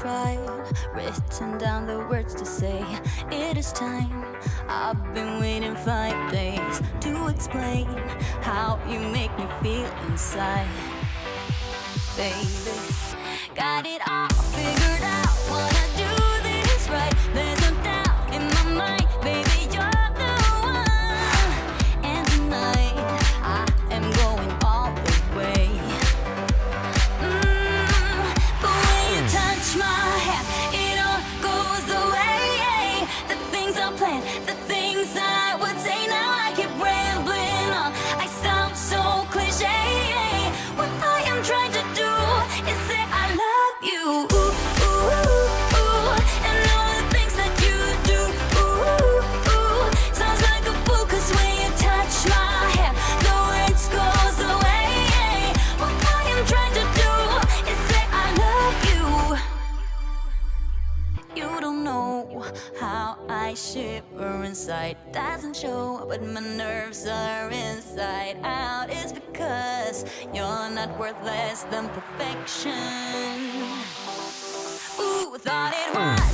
tried, written down the words to say. It is time. I've been waiting 5 days to explain how you make me feel inside. Baby, got it all figured out. Wanna do this right. There's no doubt in my mind, baby, you're the one. And tonight I am going all the way. The way you touch my hand, it all goes away. The things I planned, the things I would say. Now I keep rambling on. I sound so cliche. What I am trying to do is say I love you. Ooh, ooh, ooh. And all the things that you do. Ooh, ooh. Sounds like a fool, 'cause when you touch my hand, the words goes away. What I am trying to do is say I love you. You don't know how I shiver inside. Doesn't show, but my nerves are inside out. It's because you're not worth less than perfection. Ooh, thought it was